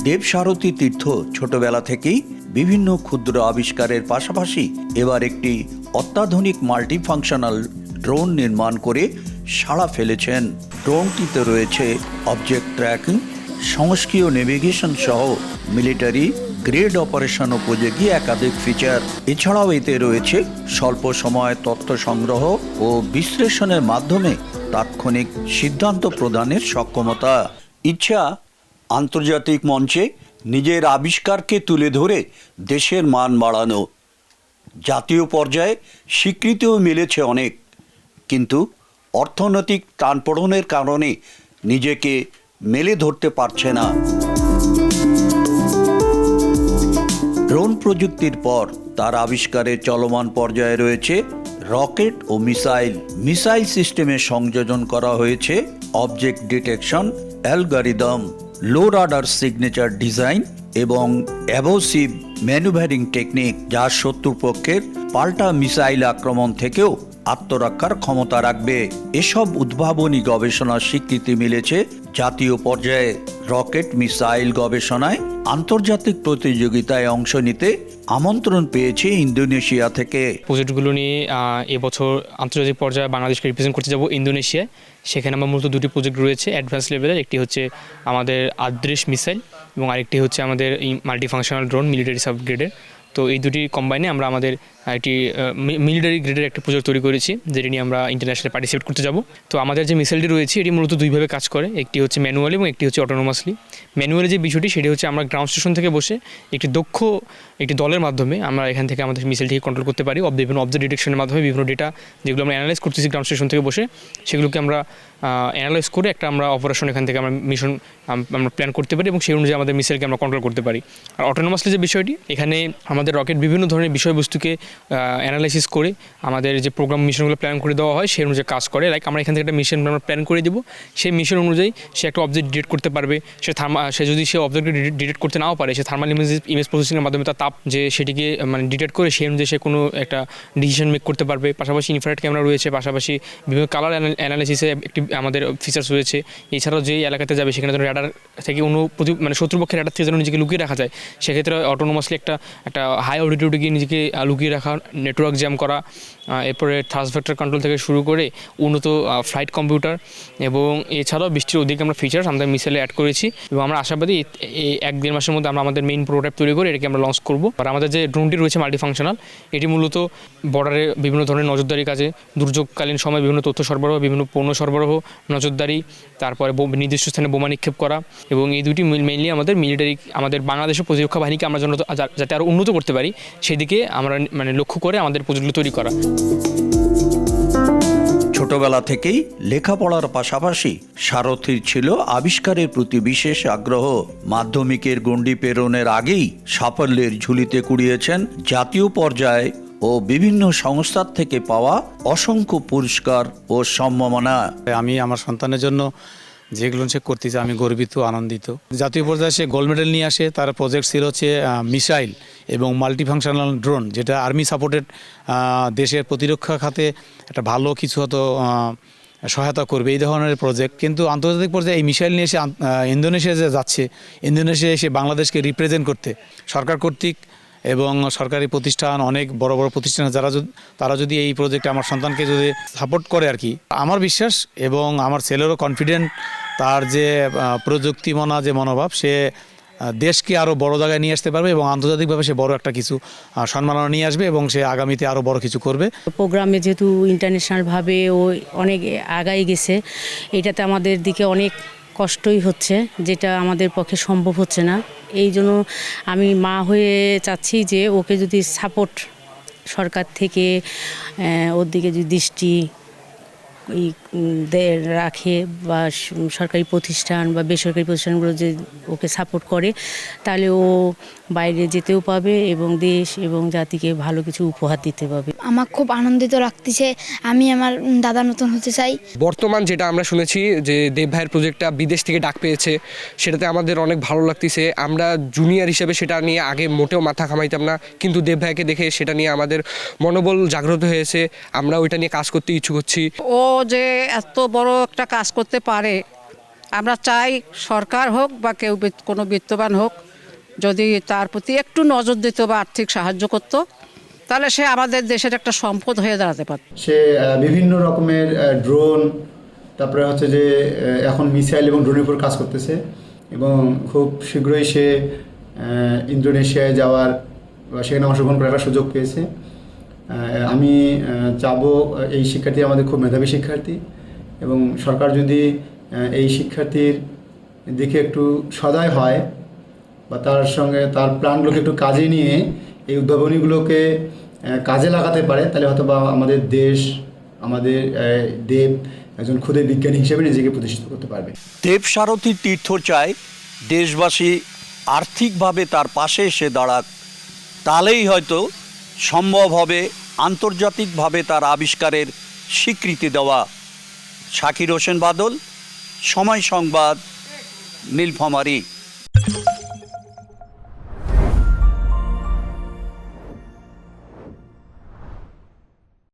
দেবসারথী তীর্থ ছোটবেলা থেকেই বিভিন্ন ক্ষুদ্র আবিষ্কারের পাশাপাশি এবার একটি অত্যাধুনিক মাল্টিফাংশনাল ড্রোন নির্মাণ করে সাড়া ফেলেছেন। ড্রোনটিতে রয়েছে অবজেক্ট ট্র্যাকিং, সংস্কীয় নেভিগেশন সহ মিলিটারি গ্রেড অপারেশন উপযোগী একাধিক ফিচার। এছাড়াও এতে রয়েছে স্বল্প সময়ে তথ্য সংগ্রহ ও বিশ্লেষণের মাধ্যমে তাৎক্ষণিক সিদ্ধান্ত প্রদানের সক্ষমতা। ইচ্ছা আন্তর্জাতিক মঞ্চে নিজের আবিষ্কারকে তুলে ধরে দেশের মান বাড়ানো। জাতীয় পর্যায়ে স্বীকৃতিও মিলেছে অনেক, কিন্তু অর্থনৈতিক টানপোড়েনের কারণে নিজেকে মেলে ধরতে পারছে না। ড্রোন প্রযুক্তির পর তার আবিষ্কারের চলমান পর্যায়ে রয়েছে রকেট ও মিসাইল সিস্টেমে সংযোজন করা হয়েছে অবজেক্ট ডিটেকশন অ্যালগরিদম, লো রাডার সিগনেচার ডিজাইন এবং অ্যাবসিভ ম্যানুভারিং টেকনিক, যা শত্রুপক্ষের পাল্টা মিসাইল আক্রমণ থেকেও আত্মরক্ষার ক্ষমতা রাখবে। এসব উদ্ভাবনী গবেষণার স্বীকৃতি মিলেছে জাতীয় পর্যায়ে। রকেট মিসাইল গবেষণায় আন্তর্জাতিক প্রতিযোগিতায় অংশ নিতে আমন্ত্রণ পেয়েছে ইন্দোনেশিয়া থেকে। প্রজেক্টগুলো নিয়ে এবছর আন্তর্জাতিক পর্যায়ে বাংলাদেশকে রিপ্রেজেন্ট করতে যাব ইন্দোনেশিয়ায়। সেখানে আমার মূলত দুটি প্রজেক্ট রয়েছে অ্যাডভান্স লেভেলের। একটি হচ্ছে আমাদের আদ্রেশ মিসাইল এবং আরেকটি হচ্ছে আমাদের মাল্টিফাংশনাল ড্রোন মিলিটারি সাবগ্রেডের। তো এই দুটি কম্বাইনে আমরা আমাদের একটি মিলিটারি গ্রেডের একটা প্রজেক্ট তৈরি করেছি, যেটি নিয়ে আমরা ইন্টারন্যাশনাল পার্টিসিপেট করতে যাব। তো আমাদের যে মিসাইলটি রয়েছে এটি মূলত দুইভাবে কাজ করে, একটি হচ্ছে ম্যানুয়াল এবং একটি হচ্ছে অটোনোমাসলি। ম্যানুয়ালি যে বিষয়টি সেটি হচ্ছে আমরা গ্রাউন্ড স্টেশন থেকে বসে একটি দলের মাধ্যমে আমরা এখান থেকে আমাদের মিসাইলটিকে কন্ট্রোল করতে পারি। বিভিন্ন অবজেক্ট ডিটেকশনের মাধ্যমে বিভিন্ন ডেটা যেগুলো আমরা অ্যানালাইজ করতেছি গ্রাউন্ড স্টেশন থেকে বসে, সেগুলোকে আমরা অ্যানালাইজ করে একটা আমরা অপারেশন এখান থেকে আমরা মিশন আমরা প্ল্যান করতে পারি এবং সেই অনুযায়ী আমাদের মিসাইলকে আমরা কন্ট্রোল করতে পারি। আর অটোনোমাসলি যে বিষয়টি, এখানে আমাদের রকেট বিভিন্ন ধরনের বিষয়বস্তুকে অ্যানালাইসিস করে আমাদের যে প্রোগ্রাম মিশনগুলো প্ল্যান করে দেওয়া হয় সেই অনুযায়ী কাজ করে। লাইক আমরা এখান থেকে একটা মিশন আমরা প্ল্যান করে দেবো, সেই মিশন অনুযায়ী সে একটা অবজেক্ট ডিটেক্ট করতে পারবে। সে যদি সে অবজেক্টকে ডিটেক্ট করতে নাও পারে, সে থার্মাল ইমেজ প্রসেসিংয়ের মাধ্যমে তার তাপ যে সেটিকে মানে ডিটেক্ট করে সেই অনুযায়ী সে কোনো একটা ডিসিশন মেক করতে পারবে। পাশাপাশি ইনফ্রারেড ক্যামেরা রয়েছে, পাশাপাশি বিভিন্ন কালার অ্যানালাইসিসে একটি আমাদের ফিচার্স রয়েছে। এছাড়াও যেই এলাকাতে যাবে সেখানে যেন রাডার থেকে মানে শত্রুপক্ষের রাডার থেকে যেন নিজেকে লুকিয়ে রাখা যায়, সেক্ষেত্রে অটোনোমাসলি একটা হাই অডিটিউডে গিয়ে নিজেকে লুকিয়ে রাখা, নেটওয়ার্ক জ্যাম করা, এরপরে থ্রাস্ট ভেক্টর কন্ট্রোল থেকে শুরু করে উন্নত ফ্লাইট কম্পিউটার এবং এছাড়াও বৃষ্টির অধিক আমরা ফিচার্স আমাদের মিসাইলে অ্যাড করেছি। এবং আমরা আশাবাদী এই 1-1.5 মাসের মধ্যে আমরা আমাদের মেইন প্রোটোটাইপ তৈরি করে এটাকে আমরা লঞ্চ করবো। আর আমাদের যে ড্রোনটি রয়েছে মাল্টিফাংশনাল, এটি মূলত বর্ডারে বিভিন্ন ধরনের নজরদারি কাজে, দুর্যোগকালীন সময় বিভিন্ন তথ্য সরবরাহ, বিভিন্ন পণ্য সরবরাহ, নজরদারি, তারপরে নির্দিষ্ট স্থানে বোমা নিক্ষেপ করা, এবং এই দুটি মেইনলি আমাদের মিলিটারি আমাদের বাংলাদেশের প্রতিরক্ষা বাহিনীকে আমরা যাতে আরও উন্নত করতে পারি সেদিকে আমরা মানে লক্ষ্য করে আমাদের প্রজেক্টগুলো তৈরি করা। ছোটবেলা থেকেই লেখাপড়ার পাশাপাশি সারথীর ছিল আবিষ্কারের প্রতি বিশেষ আগ্রহ। মাধ্যমিকের গণ্ডি পেরোনের আগেই সাফল্যের ঝুলিতে কুড়িয়েছেন জাতীয় পর্যায়ে ও বিভিন্ন সংস্থার থেকে পাওয়া অসংখ্য পুরস্কার ও সম্মাননা। আমি আমার সন্তানের জন্য যেগুলো সে করতেছে আমি গর্বিত, আনন্দিত। জাতীয় পর্যায়ে সে গোল্ড মেডেল নিয়ে আসে। তার প্রজেক্ট ছিল হচ্ছে মিসাইল এবং মাল্টিফাংশনাল ড্রোন, যেটা আর্মি সাপোর্টেড দেশের প্রতিরক্ষা খাতে একটা ভালো কিছু হয়তো সহায়তা করবে, এই ধরনের প্রজেক্ট। কিন্তু আন্তর্জাতিক পর্যায়ে এই মিসাইল নিয়ে এসে ইন্দোনেশিয়া যে যাচ্ছে, ইন্দোনেশিয়া এসে বাংলাদেশকে রিপ্রেজেন্ট করতে সরকার কর্তৃক এবং সরকারি প্রতিষ্ঠান, অনেক বড় বড় প্রতিষ্ঠান তারা যদি এই প্রজেক্টে আমার সন্তানকে যদি সাপোর্ট করে আর কি, আমার বিশ্বাস এবং আমার ছেলেরও কনফিডেন্ট, তার যে প্রযুক্তিমনা যে মনোভাব, সে দেশকে আরও বড় জায়গায় নিয়ে আসতে পারবে এবং আন্তর্জাতিকভাবে সে বড় একটা কিছু সম্মাননা নিয়ে আসবে এবং সে আগামীতে আরও বড় কিছু করবে। প্রোগ্রামে যেহেতু ইন্টারন্যাশনালভাবে ও অনেক আগাই গেছে, এটাতে আমাদের দিকে অনেক কষ্টই হচ্ছে, যেটা আমাদের পক্ষে সম্ভব হচ্ছে না। এই জন্য আমি মা হয়ে চাচ্ছি যে ওকে যদি সাপোর্ট সরকার থেকে ওর দিকে যদি দৃষ্টি রাখে বা সরকারি প্রতিষ্ঠান বা বেসরকারি প্রতিষ্ঠানগুলো যে ওকে সাপোর্ট করে, তাহলে ও বাইরে যেতেও পাবে এবং দেশ এবং জাতিকে ভালো কিছু উপহার দিতে পারবে। আমার খুব আনন্দিত লাগতেছে, আমি আমার দাদার মতন হতে চাই। বর্তমান যেটা আমরা শুনেছি যে দেব ভাইয়ের প্রজেক্টটা বিদেশ থেকে ডাক পেয়েছে, সেটাতে আমাদের অনেক ভালো লাগতেছে। আমরা জুনিয়র হিসেবে সেটা নিয়ে আগে মোটেও মাথা ঘামাইতাম না, কিন্তু দেব ভাইকে দেখে সেটা নিয়ে আমাদের মনোবল জাগ্রত হয়েছে, আমরা ওইটা নিয়ে কাজ করতে ইচ্ছুক হচ্ছি। ও যে এত বড় একটা কাজ করতে পারে আমরা চাই সরকার হোক বা কেউ কোনো বিত্তবান হোক, যদি তার প্রতি একটু নজর দিত বা আর্থিক সাহায্য করত, তাহলে সে আমাদের দেশের একটা সম্পদ হয়ে দাঁড়াতে পারত। সে বিভিন্ন রকমের ড্রোন, তারপরে হচ্ছে যে এখন মিসাইল এবং ড্রোনের উপর কাজ করতেছে এবং খুব শীঘ্রই সে ইন্দোনেশিয়ায় যাওয়ার বা সেখানে অংশগ্রহণ করার একটা সুযোগ পেয়েছে। আমি চাবো এই শিক্ষার্থী আমাদের খুব মেধাবী শিক্ষার্থী এবং সরকার যদি এই শিক্ষার্থীর দিকে একটু সদয় হয় বা তার সঙ্গে তার প্ল্যানগুলোকে একটু কাজে নিয়ে এই উদ্ভাবনীগুলোকে কাজে লাগাতে পারে, তাহলে হয়তো বা আমাদের দেশ, আমাদের দেব একজন ক্ষুদে বিজ্ঞানী হিসেবে নিজেকে প্রতিষ্ঠিত করতে পারবে। দেব সারথী তীর্থ চায় দেশবাসী আর্থিকভাবে তার পাশে এসে দাঁড়াক, তাহলেই হয়তো সম্ভব হবে আন্তর্জাতিকভাবে তার আবিষ্কারের স্বীকৃতি দেওয়া। শাকির হোসেন বাদল, সময় সংবাদ, নীলফামারী।